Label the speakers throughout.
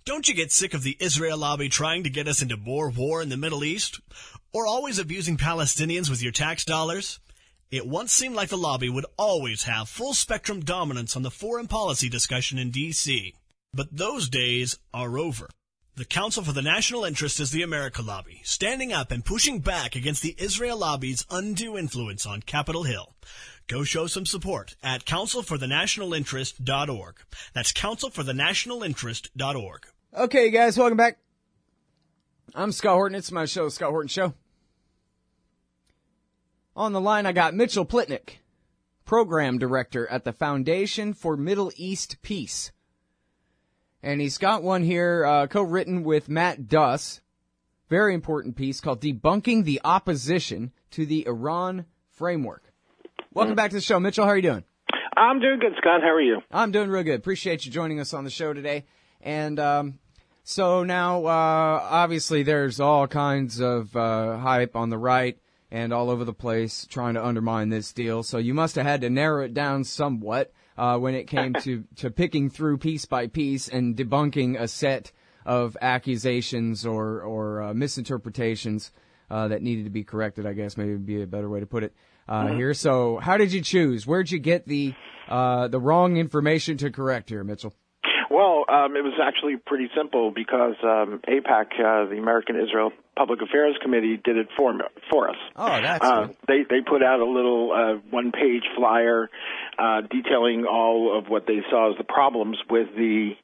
Speaker 1: Don't you get sick of the Israel lobby trying to get us into more war in the Middle East? Or always abusing Palestinians with your tax dollars? It once seemed like the lobby would always have full-spectrum dominance on the foreign policy discussion in D.C. But those days are over. The Council for the National Interest is the America lobby, standing up and pushing back against the Israel lobby's undue influence on Capitol Hill. Go show some support at councilforthenationalinterest.org. That's councilforthenationalinterest.org.
Speaker 2: Okay, guys, welcome back. I'm Scott Horton. It's my show, The Scott Horton Show. On the line, I got Mitchell Plitnick, Program Director at the Foundation for Middle East Peace. And he's got one here co-written with Matt Duss. Very important piece called Debunking the Opposition to the Iran Framework. Welcome back to the show. Mitchell, how are you doing?
Speaker 3: I'm doing good, Scott. How are you?
Speaker 2: I'm doing real good. Appreciate you joining us on the show today. And so now, obviously, there's all kinds of hype on the right and all over the place trying to undermine this deal. So you must have had to narrow it down somewhat when it came to picking through piece by piece and debunking a set of accusations or misinterpretations that needed to be corrected, I guess maybe would be a better way to put it. Here. So how did you choose? Where'd you get the wrong information to correct here, Mitchell?
Speaker 3: Well, it was actually pretty simple because AIPAC, the American Israel Public Affairs Committee, did it for us.
Speaker 2: Oh, that's good.
Speaker 3: They put out a little one-page flyer detailing all of what they saw as the problems with the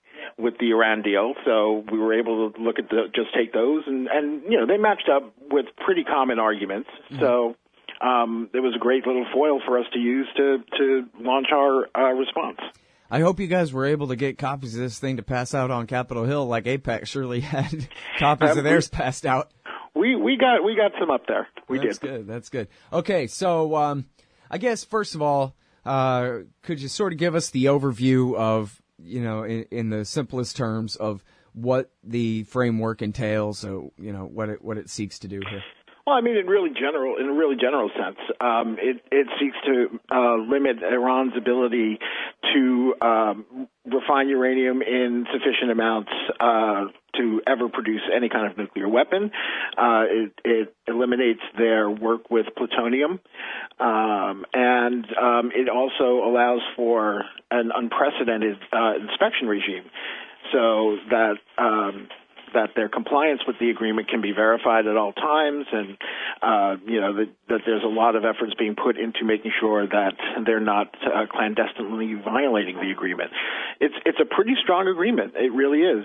Speaker 3: Iran deal. So we were able to look at just take those and you know, they matched up with pretty common arguments. Mm-hmm. So it was a great little foil for us to use to launch our response.
Speaker 2: I hope you guys were able to get copies of this thing to pass out on Capitol Hill, like AIPAC surely had copies of theirs passed out.
Speaker 3: We got some up there.
Speaker 2: That's good. That's good. Okay, so I guess first of all, could you sort of give us the overview of, you know, in the simplest terms of what the framework entails? So, you know, what it seeks to do here.
Speaker 3: Well, I mean, in a really general sense, it seeks to limit Iran's ability to refine uranium in sufficient amounts to ever produce any kind of nuclear weapon. It eliminates their work with plutonium, and it also allows for an unprecedented inspection regime, so that their compliance with the agreement can be verified at all times, and you know that there's a lot of efforts being put into making sure that they're not clandestinely violating the agreement. It's a pretty strong agreement. It really is.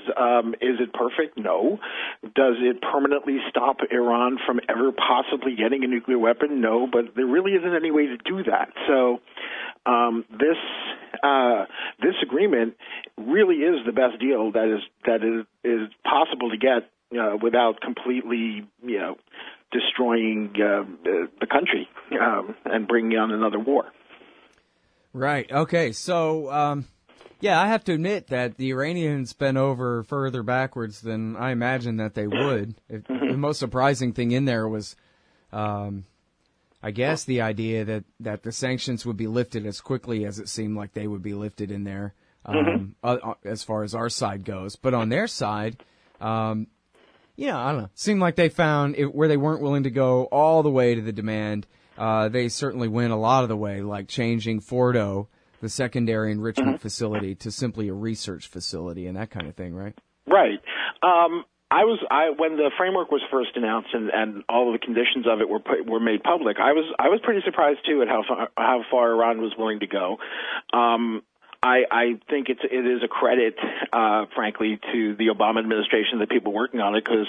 Speaker 3: Is it perfect? No. Does it permanently stop Iran from ever possibly getting a nuclear weapon? No. But there really isn't any way to do that. So this agreement really is the best deal that is possible to get without completely destroying the country and bringing on another war.
Speaker 2: Right. Okay. So yeah, I have to admit that the Iranians bent over further backwards than I imagined that they would. The most surprising thing in there was, I guess, the idea that the sanctions would be lifted as quickly as it seemed like they would be lifted in there, as far as our side goes. But on their side, I don't know. Seemed like they found where they weren't willing to go all the way to the demand. They certainly went a lot of the way, like changing Fordo, the secondary enrichment facility, to simply a research facility and that kind of thing, right?
Speaker 3: Right. When the framework was first announced and all of the conditions of it were made public, I was pretty surprised too at how far Iran was willing to go. I think it is a credit, frankly, to the Obama administration, the people working on it, because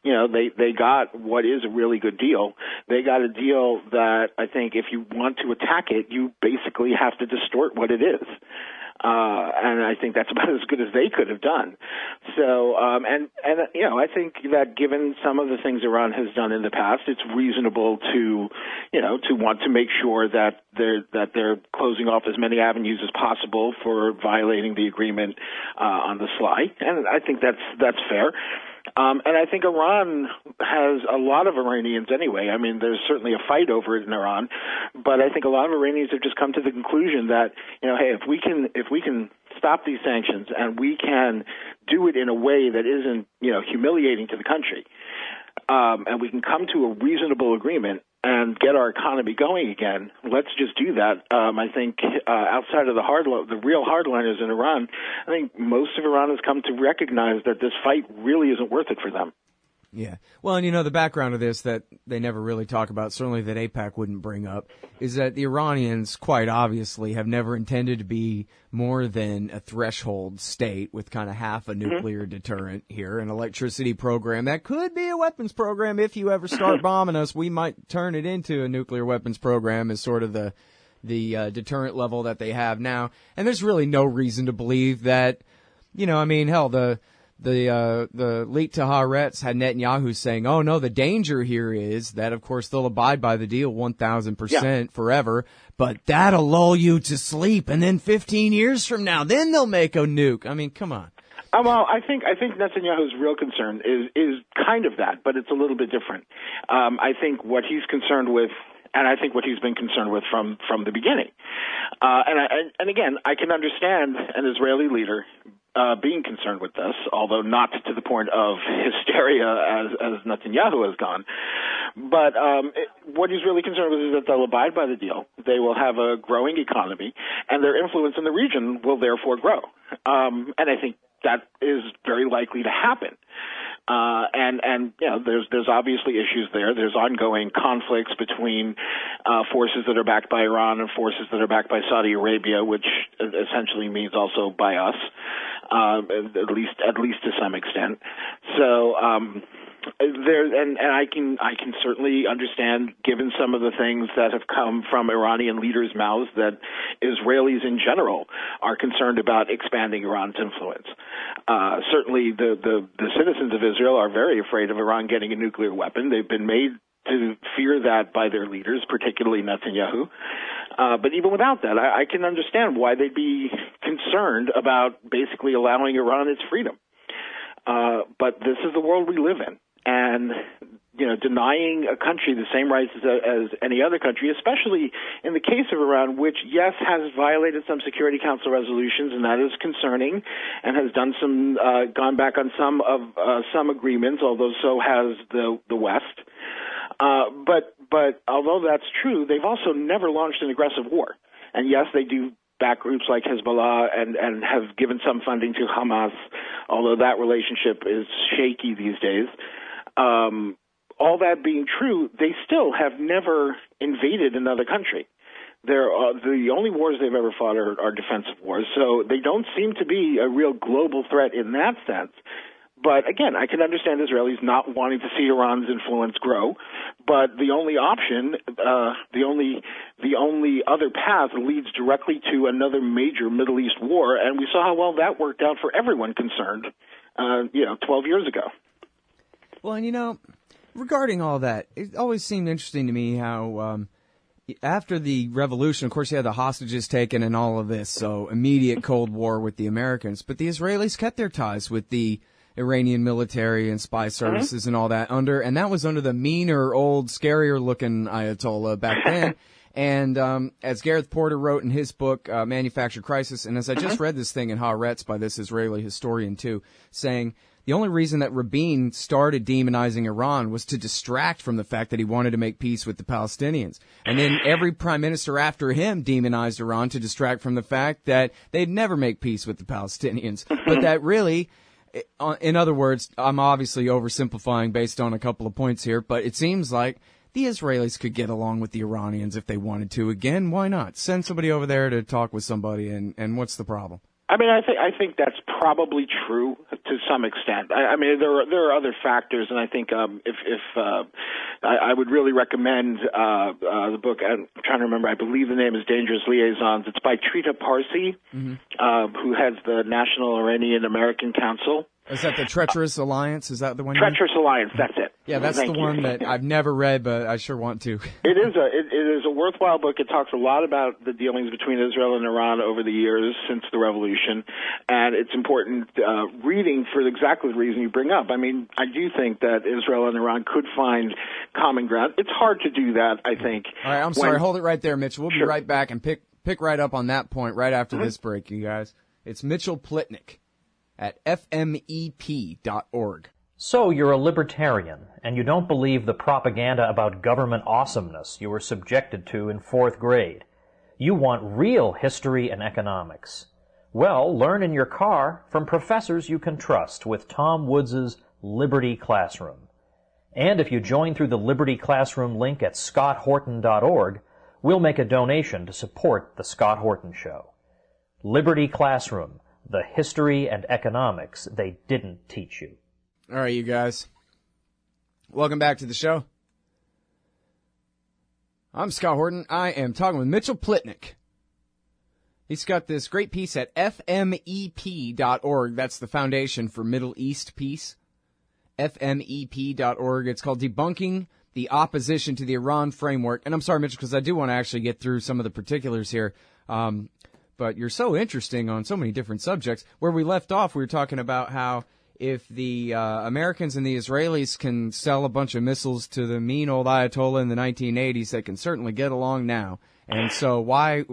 Speaker 3: they got what is a really good deal. They got a deal that I think if you want to attack it, you basically have to distort what it is. And I think that's about as good as they could have done. So, I think that given some of the things Iran has done in the past, it's reasonable to want to make sure that they're closing off as many avenues as possible for violating the agreement on the sly. And I think that's fair. And I think Iran has a lot of Iranians anyway. I mean, there's certainly a fight over it in Iran, but I think a lot of Iranians have just come to the conclusion that, hey, if we can stop these sanctions, and we can do it in a way that isn't, humiliating to the country, and we can come to a reasonable agreement and get our economy going again, let's just do that. I think outside of the real hardliners in Iran, I think most of Iran has come to recognize that this fight really isn't worth it for them.
Speaker 2: Yeah. Well, and the background of this that they never really talk about, certainly that AIPAC wouldn't bring up, is that the Iranians quite obviously have never intended to be more than a threshold state with kind of half a nuclear deterrent here, an electricity program that could be a weapons program. If you ever start bombing us, we might turn it into a nuclear weapons program as sort of the deterrent level that they have now. And there's really no reason to believe that, hell, the leak to Haaretz had Netanyahu saying, oh, no, the danger here is that, of course, they'll abide by the deal 1,000% forever, but that'll lull you to sleep, and then 15 years from now, then they'll make a nuke. I mean, come on.
Speaker 3: Well, I think Netanyahu's real concern is kind of that, but it's a little bit different. I think what he's concerned with, and I think what he's been concerned with from the beginning, and again, I can understand an Israeli leader being concerned with this, although not to the point of hysteria as Netanyahu has gone. But what he's really concerned with is that they'll abide by the deal. They will have a growing economy, and their influence in the region will therefore grow. And I think that is very likely to happen. There's obviously issues there. There's ongoing conflicts between forces that are backed by Iran and forces that are backed by Saudi Arabia, which essentially means also by us, at least to some extent. So I can certainly understand, given some of the things that have come from Iranian leaders' mouths, that Israelis in general are concerned about expanding Iran's influence. Certainly, the citizens of Israel are very afraid of Iran getting a nuclear weapon. They've been made to fear that by their leaders, particularly Netanyahu. But even without that, I can understand why they'd be concerned about basically allowing Iran its freedom. But this is the world we live in. And, denying a country the same rights as any other country, especially in the case of Iran, which, yes, has violated some Security Council resolutions, and that is concerning, and has done gone back on some agreements, although so has the West. But although that's true, they've also never launched an aggressive war. And yes, they do back groups like Hezbollah and have given some funding to Hamas, although that relationship is shaky these days. All that being true, they still have never invaded another country. The only wars they've ever fought are defensive wars, so they don't seem to be a real global threat in that sense. But again, I can understand Israelis not wanting to see Iran's influence grow, but the only option, the only other path leads directly to another major Middle East war, and we saw how well that worked out for everyone concerned, 12 years ago.
Speaker 2: Well, and regarding all that, it always seemed interesting to me how after the revolution, of course, you had the hostages taken and all of this, so immediate Cold War with the Americans, but the Israelis kept their ties with the Iranian military and spy services and all that and that was under the meaner, old, scarier-looking Ayatollah back then. And as Gareth Porter wrote in his book, Manufactured Crisis, and as I just read this thing in Haaretz by this Israeli historian, too, saying the only reason that Rabin started demonizing Iran was to distract from the fact that he wanted to make peace with the Palestinians. And then every prime minister after him demonized Iran to distract from the fact that they'd never make peace with the Palestinians. But that really... In other words, I'm obviously oversimplifying based on a couple of points here, but it seems like the Israelis could get along with the Iranians if they wanted to. Again, why not? Send somebody over there to talk with somebody, and what's the problem?
Speaker 3: I mean, I think that's probably true to some extent. I mean, there are other factors, and I think I would really recommend the book. I'm trying to remember. I believe the name is Dangerous Liaisons. It's by Trita Parsi, who heads the National Iranian American Council.
Speaker 2: Is that the Treacherous Alliance? Is that the one?
Speaker 3: Treacherous Alliance. That's it.
Speaker 2: Yeah, that's the one that I've never read, but I sure want to.
Speaker 3: It is a worthwhile book. It talks a lot about the dealings between Israel and Iran over the years since the revolution, and it's important reading for exactly the reason you bring up. I mean, I do think that Israel and Iran could find common ground. It's hard to do that, I think.
Speaker 2: All right, I'm sorry. Hold it right there, Mitch. We'll be right back and pick right up on that point right after this break, you guys. It's Mitchell Plitnick at fmep.org.
Speaker 4: So you're a libertarian, and you don't believe the propaganda about government awesomeness you were subjected to in 4th grade. You want real history and economics. Well, learn in your car from professors you can trust with Tom Woods' Liberty Classroom. And if you join through the Liberty Classroom link at scotthorton.org, we'll make a donation to support The Scott Horton Show. Liberty Classroom, the history and economics they didn't teach you.
Speaker 2: All right, you guys. Welcome back to the show. I'm Scott Horton. I am talking with Mitchell Plitnick. He's got this great piece at fmep.org. That's the Foundation for Middle East Peace. fmep.org. It's called Debunking the Opposition to the Iran Framework. And I'm sorry, Mitchell, because I do want to actually get through some of the particulars here. But you're so interesting on so many different subjects. Where we left off, we were talking about how if the Americans and the Israelis can sell a bunch of missiles to the mean old Ayatollah in the 1980s, they can certainly get along now. And so why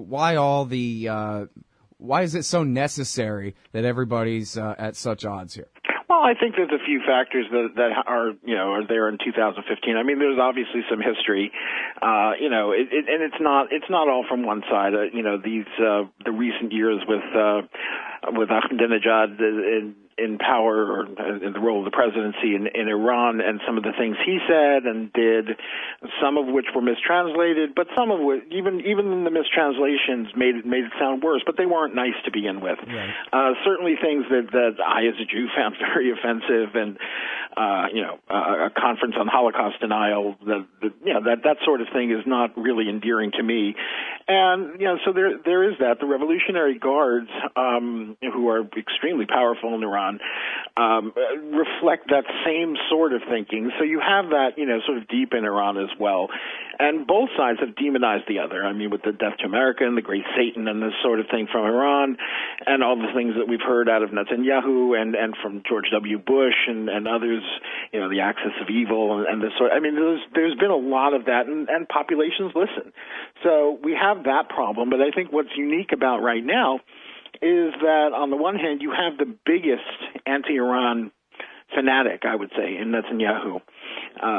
Speaker 2: is it so necessary that everybody's at such odds here?
Speaker 3: Well, I think there's a few factors that are there in 2015. I mean, there's obviously some history, and it's not all from one side. The recent years with Ahmadinejad in power, or in the role of the presidency in Iran, and some of the things he said and did, some of which were mistranslated, but some of which, even the mistranslations made it sound worse, but they weren't nice to begin with. Right. Certainly things that I, as a Jew, found very offensive, and a conference on Holocaust denial, that sort of thing is not really endearing to me. And so there is that. The Revolutionary Guards, who are extremely powerful in Iran, reflect that same sort of thinking. So you have that, sort of deep in Iran as well. And both sides have demonized the other. I mean, with the Death to America and the Great Satan and this sort of thing from Iran, and all the things that we've heard out of Netanyahu and from George W. Bush and others, the axis of evil and this sort. I mean, there's been a lot of that, and populations listen. So we have that problem. But I think what's unique about right now is that on the one hand, you have the biggest anti-Iran fanatic, I would say, in Netanyahu,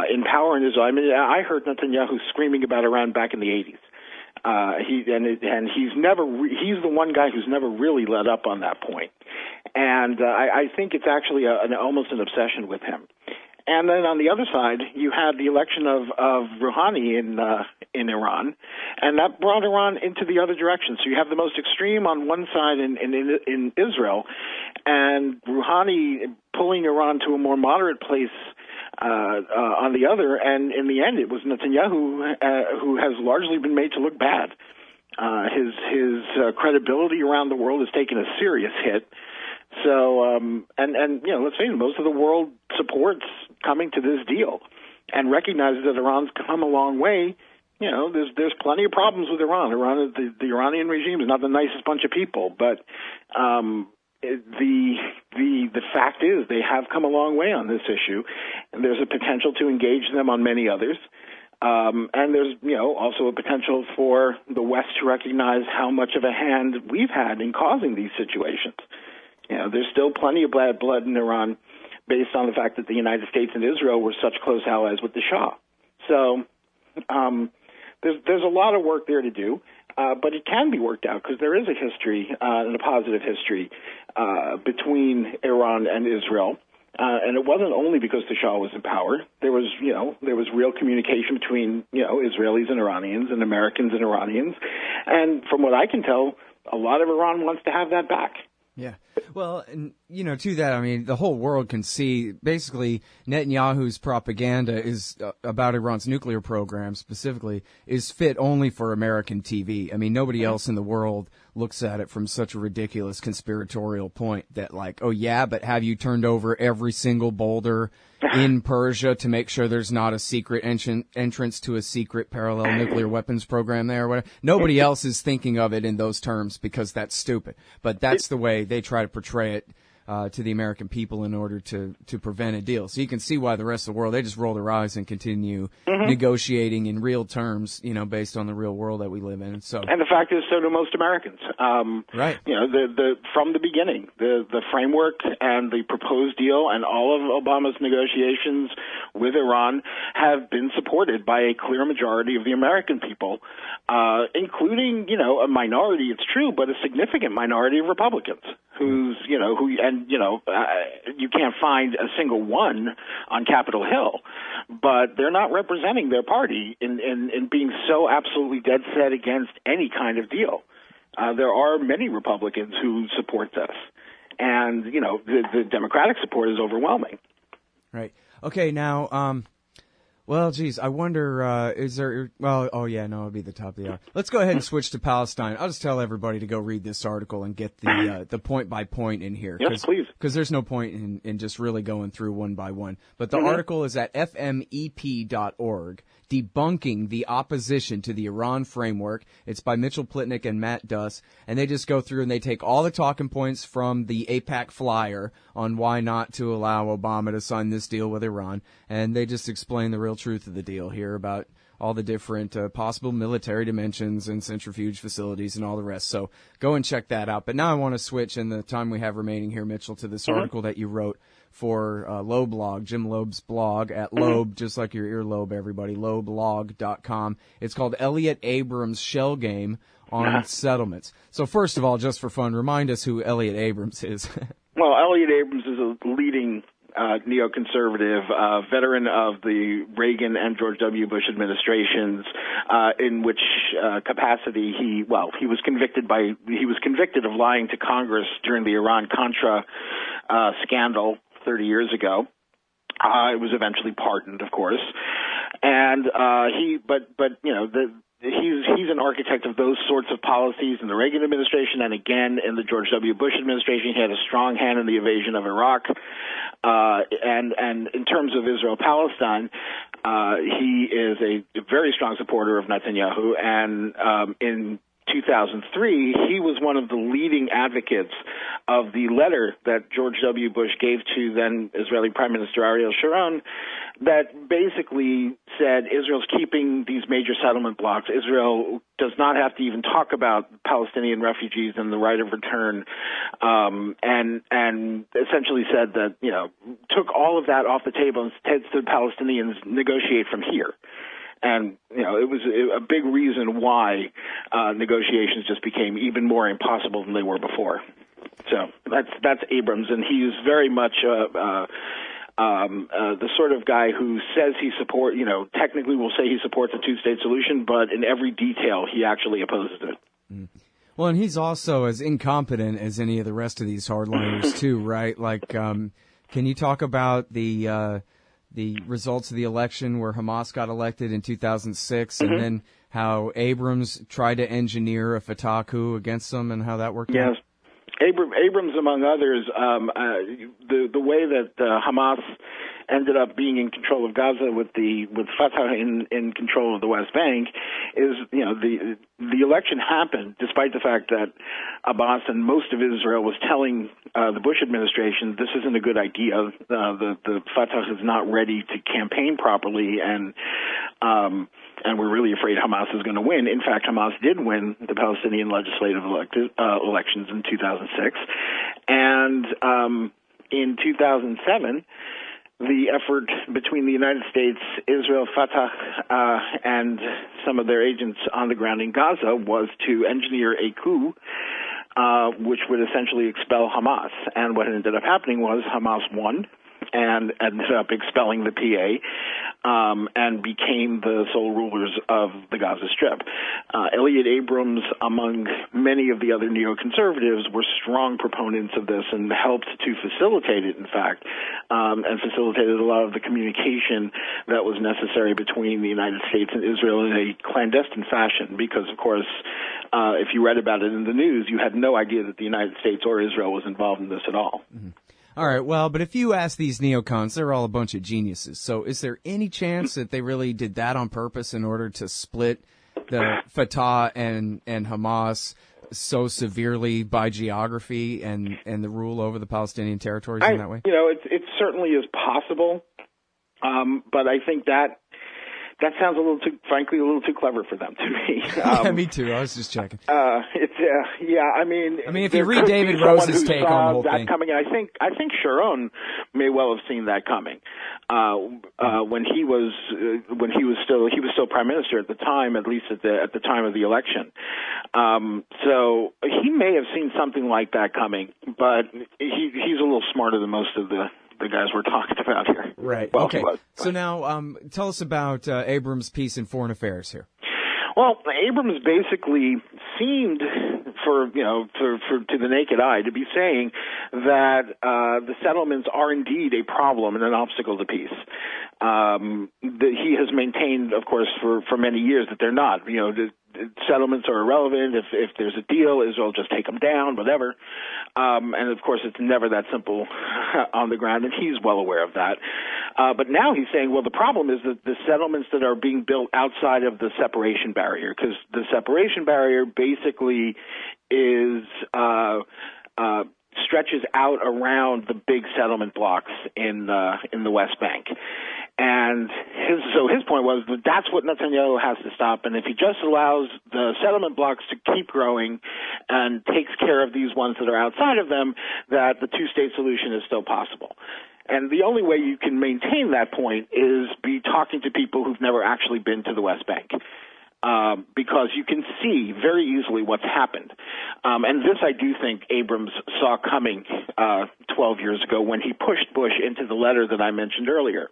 Speaker 3: in power in Israel. I mean, I heard Netanyahu screaming about Iran back in the 80s. He's the one guy who's never really let up on that point. And I think it's actually almost an obsession with him. And then on the other side, you had the election of Rouhani in Iran, and that brought Iran into the other direction. So you have the most extreme on one side in Israel, and Rouhani pulling Iran to a more moderate place on the other. And in the end, it was Netanyahu who has largely been made to look bad. His credibility around the world has taken a serious hit. So, let's face it, most of the world supports coming to this deal and recognizes that Iran's come a long way. There's plenty of problems with Iran. The Iranian regime is not the nicest bunch of people, but the fact is they have come a long way on this issue, and there's a potential to engage them on many others. And there's, also a potential for the West to recognize how much of a hand we've had in causing these situations. There's still plenty of bad blood in Iran based on the fact that the United States and Israel were such close allies with the Shah. So there's a lot of work there to do, but it can be worked out because there is a history and a positive history between Iran and Israel. And it wasn't only because the Shah was in power. There was real communication between, Israelis and Iranians and Americans and Iranians. And from what I can tell, a lot of Iran wants to have that back.
Speaker 2: Yeah. Well, and, to that, I mean, the whole world can see basically Netanyahu's propaganda is about Iran's nuclear program specifically is fit only for American TV. I mean, nobody else in the world looks at it from such a ridiculous conspiratorial point that like, oh yeah, but have you turned over every single boulder in Persia to make sure there's not a secret entrance to a secret parallel nuclear weapons program there or whatever? Nobody else is thinking of it in those terms because that's stupid. But that's the way they try to portray it to the American people in order to prevent a deal. So you can see why the rest of the world, they just roll their eyes and continue negotiating in real terms, based on the real world that we live in. So,
Speaker 3: and the fact is, so do most Americans.
Speaker 2: Right.
Speaker 3: From the beginning, the framework and the proposed deal and all of Obama's negotiations with Iran have been supported by a clear majority of the American people, including, a minority, it's true, but a significant minority of Republicans you can't find a single one on Capitol Hill, but they're not representing their party in being so absolutely dead set against any kind of deal. There are many Republicans who support this, and, the Democratic support is overwhelming.
Speaker 2: Right. Okay, now, well, geez, I wonder, is there, it'll be the top of the hour. Let's go ahead and switch to Palestine. I'll just tell everybody to go read this article and get the point by point in here.
Speaker 3: Yes, please.
Speaker 2: Because there's no point in just really going through one by one. But the article is at fmep.org, Debunking the Opposition to the Iran Framework. It's by Mitchell Plitnick and Matt Duss. And they just go through and they take all the talking points from the AIPAC flyer on why not to allow Obama to sign this deal with Iran. And they just explain the real truth of the deal here about all the different possible military dimensions and centrifuge facilities and all the rest. So go and check that out. But now I want to switch in the time we have remaining here, Mitchell, to this article that you wrote for Loblog, Jim Loeb's blog at Loeb, just like your earlobe, everybody, loblog.com. It's called Elliot Abrams' Shell Game on Settlements. So first of all, just for fun, remind us who Elliot Abrams is.
Speaker 3: Well, Elliot Abrams is a leading neoconservative, veteran of the Reagan and George W. Bush administrations, in which capacity he was convicted of lying to Congress during the Iran-Contra scandal 30 years ago. It was eventually pardoned, of course, and he's an architect of those sorts of policies in the Reagan administration, and again in the George W. Bush administration. He had a strong hand in the invasion of Iraq, and in terms of Israel-Palestine, he is a very strong supporter of Netanyahu, and in 2003, he was one of the leading advocates of the letter that George W. Bush gave to then Israeli Prime Minister Ariel Sharon that basically said Israel's keeping these major settlement blocks. Israel does not have to even talk about Palestinian refugees and the right of return, and essentially said that, took all of that off the table and said to the Palestinians, negotiate from here. And, it was a big reason why negotiations just became even more impossible than they were before. So that's Abrams, and he's very much the sort of guy who says he technically will say he supports a two-state solution, but in every detail he actually opposes it.
Speaker 2: Mm. Well, and he's also as incompetent as any of the rest of these hardliners, too, right? Like, can you talk about the results of the election where Hamas got elected in 2006, and then how Abrams tried to engineer a Fatah coup against them and how that worked out?
Speaker 3: Yes. Abrams, among others, the way that Hamas ended up being in control of Gaza with Fatah in control of the West Bank is, the election happened despite the fact that Abbas and most of Israel was telling the Bush administration this isn't a good idea. The Fatah is not ready to campaign properly, and we're really afraid Hamas is going to win. In fact, Hamas did win the Palestinian legislative elections in 2006. And in 2007, the effort between the United States, Israel, Fatah, and some of their agents on the ground in Gaza was to engineer a coup which would essentially expel Hamas. And what ended up happening was Hamas won and ended up expelling the PA and became the sole rulers of the Gaza Strip. Elliot Abrams, among many of the other neoconservatives, were strong proponents of this and helped to facilitate it, in fact, and facilitated a lot of the communication that was necessary between the United States and Israel in a clandestine fashion because, of course, if you read about it in the news, you had no idea that the United States or Israel was involved in this at all.
Speaker 2: Mm-hmm. All right, well, but if you ask these neocons, they're all a bunch of geniuses. So is there any chance that they really did that on purpose in order to split the Fatah and Hamas so severely by geography and the rule over the Palestinian territories in that way?
Speaker 3: It certainly is possible, but I think that sounds frankly, a little too clever for them to me.
Speaker 2: Yeah, me too. I was just checking.
Speaker 3: I mean,
Speaker 2: if you read David Rose's take on the whole thing,
Speaker 3: coming, I think Sharon may well have seen that coming when he was still prime minister at the time, at least at the time of the election. So he may have seen something like that coming, but he's a little smarter than most of the guys we're talking about here.
Speaker 2: Right.
Speaker 3: Well,
Speaker 2: okay. So now, tell us about Abrams' piece in Foreign Affairs here.
Speaker 3: Well, Abrams basically seemed, to the naked eye, to be saying that the settlements are indeed a problem and an obstacle to peace. He has maintained, of course, for many years that they're not. The settlements are irrelevant. If there's a deal, Israel just take them down, whatever. And of course, it's never that simple on the ground, and he's well aware of that. But now he's saying, well, the problem is that the settlements that are being built outside of the separation barrier, because the separation barrier basically is stretches out around the big settlement blocks in the West Bank. And his point was that that's what Netanyahu has to stop. And if he just allows the settlement blocks to keep growing and takes care of these ones that are outside of them, that the two-state solution is still possible. And the only way you can maintain that point is be talking to people who've never actually been to the West Bank. Because you can see very easily what's happened. And this I do think Abrams saw coming 12 years ago when he pushed Bush into the letter that I mentioned earlier.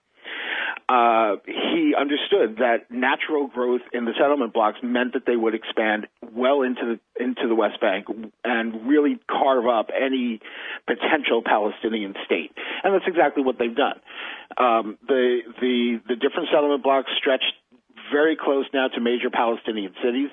Speaker 3: He understood that natural growth in the settlement blocks meant that they would expand well into the West Bank and really carve up any potential Palestinian state. And that's exactly what they've done. The different settlement blocks stretched very close now to major Palestinian cities.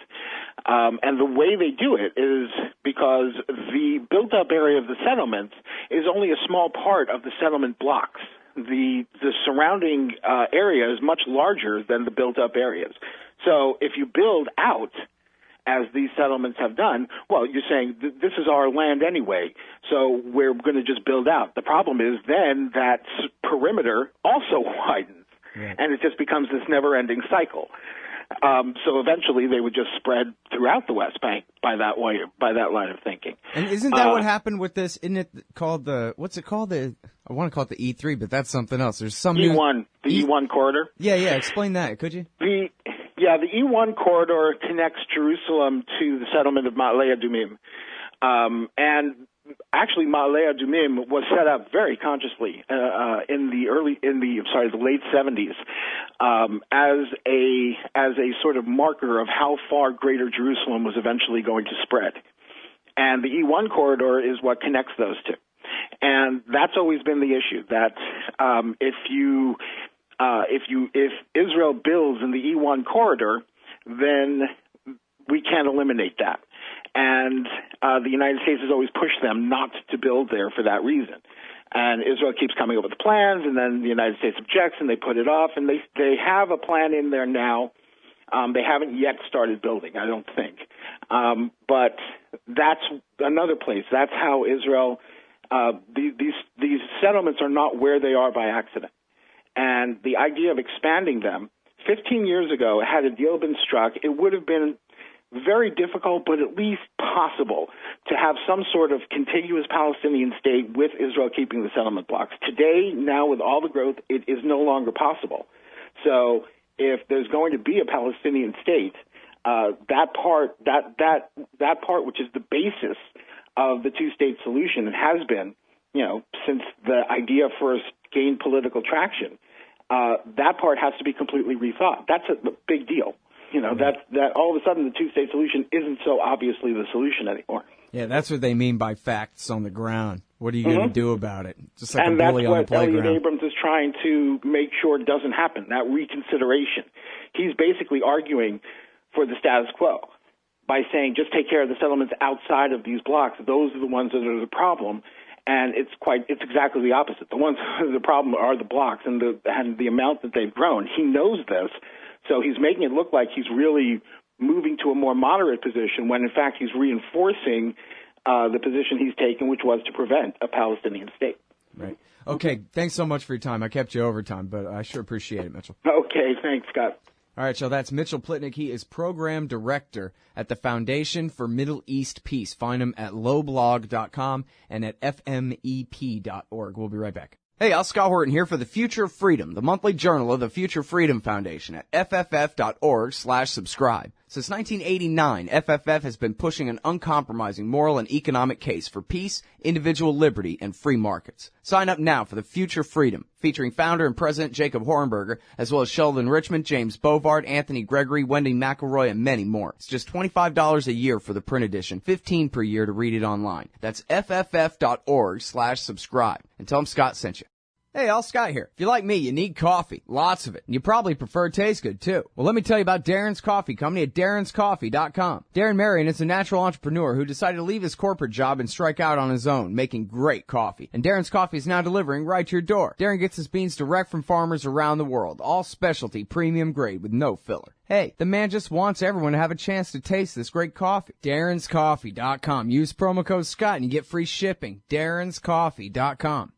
Speaker 3: And the way they do it is because the built-up area of the settlements is only a small part of the settlement blocks. The surrounding area is much larger than the built-up areas. So if you build out, as these settlements have done, well, you're saying this is our land anyway, so we're going to just build out. The problem is then that perimeter also widens. Right. And it just becomes this never-ending cycle. So eventually, they would just spread throughout the West Bank by that line of thinking.
Speaker 2: And isn't that what happened with this? Isn't it called what's it called? I want to call it the E3, but that's something else. There's some
Speaker 3: E1, the E1 corridor.
Speaker 2: Yeah. Explain that, could you?
Speaker 3: The E1 corridor connects Jerusalem to the settlement of Ma'ale Adumim, and actually, Ma'ale Adumim was set up very consciously in the late 70s as a sort of marker of how far Greater Jerusalem was eventually going to spread. And the E1 corridor is what connects those two. And that's always been the issue, that if Israel builds in the E1 corridor, then we can't eliminate that. And the United States has always pushed them not to build there for that reason. And Israel keeps coming up with plans, and then the United States objects, and they put it off. And they have a plan in there now. They haven't yet started building, I don't think. But that's another place. That's how Israel these settlements are not where they are by accident. And the idea of expanding them, 15 years ago, had a deal been struck, it would have been very difficult, but at least possible, to have some sort of contiguous Palestinian state with Israel keeping the settlement blocks. Today, now with all the growth, it is no longer possible. So if there's going to be a Palestinian state, that part, which is the basis of the two-state solution, and has been, since the idea first gained political traction, that part has to be completely rethought. That's a big deal. That all of a sudden the two-state solution isn't so obviously the solution anymore.
Speaker 2: Yeah, that's what they mean by facts on the ground. What are you going to do about it? Just like a bully on the playground. And that's what Elliot Abrams is trying to make sure doesn't happen, that reconsideration. He's basically arguing for the status quo by saying just take care of the settlements outside of these blocks. Those are the ones that are the problem. And it's exactly the opposite. The ones the problem are the blocks and the amount that they've grown. He knows this. So he's making it look like he's really
Speaker 3: moving to a more moderate position when, in fact, he's reinforcing the position he's taken, which was to prevent a Palestinian state.
Speaker 2: Right. Okay, thanks so much for your time. I kept you overtime, but I sure appreciate it, Mitchell.
Speaker 3: Okay, thanks, Scott.
Speaker 2: All right, so that's Mitchell Plitnick. He is program director at the Foundation for Middle East Peace. Find him at lowblog.com and at fmep.org. We'll be right back. Hey, I'm Scott Horton here for The Future of Freedom, the monthly journal of the Future Freedom Foundation at fff.org/subscribe. Since 1989, FFF has been pushing an uncompromising moral and economic case for peace, individual liberty, and free markets. Sign up now for The Future Freedom, featuring founder and president Jacob Hornberger, as well as Sheldon Richmond, James Bovard, Anthony Gregory, Wendy McElroy, and many more. It's just $25 a year for the print edition, $15 per year to read it online. That's fff.org/subscribe. And tell them Scott sent you. Hey, all Scott here. If you're like me, you need coffee. Lots of it. And you probably prefer it tastes good, too. Well, let me tell you about Darren's Coffee Company at darrenscoffee.com. Darren Marion is a natural entrepreneur who decided to leave his corporate job and strike out on his own, making great coffee. And Darren's Coffee is now delivering right to your door. Darren gets his beans direct from farmers around the world. All specialty, premium grade with no filler. Hey, the man just wants everyone to have a chance to taste this great coffee. darrenscoffee.com. Use promo code Scott and you get free shipping. darrenscoffee.com.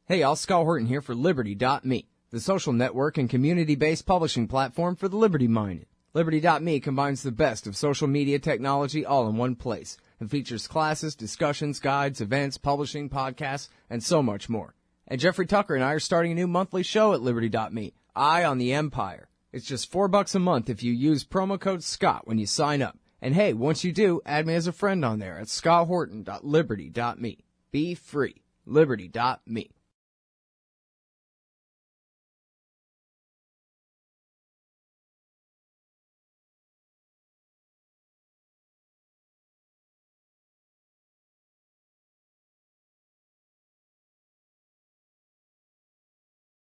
Speaker 2: Hey, all Scott Horton here for Liberty.me, the social network and community-based publishing platform for the liberty-minded. Liberty.me combines the best of social media technology all in one place and features classes, discussions, guides, events, publishing, podcasts, and so much more. And Jeffrey Tucker and I are starting a new monthly show at Liberty.me, Eye on the Empire. It's just $4 a month if you use promo code Scott when you sign up. And hey, once you do, add me as a friend on there at scotthorton.liberty.me. Be free. Liberty.me.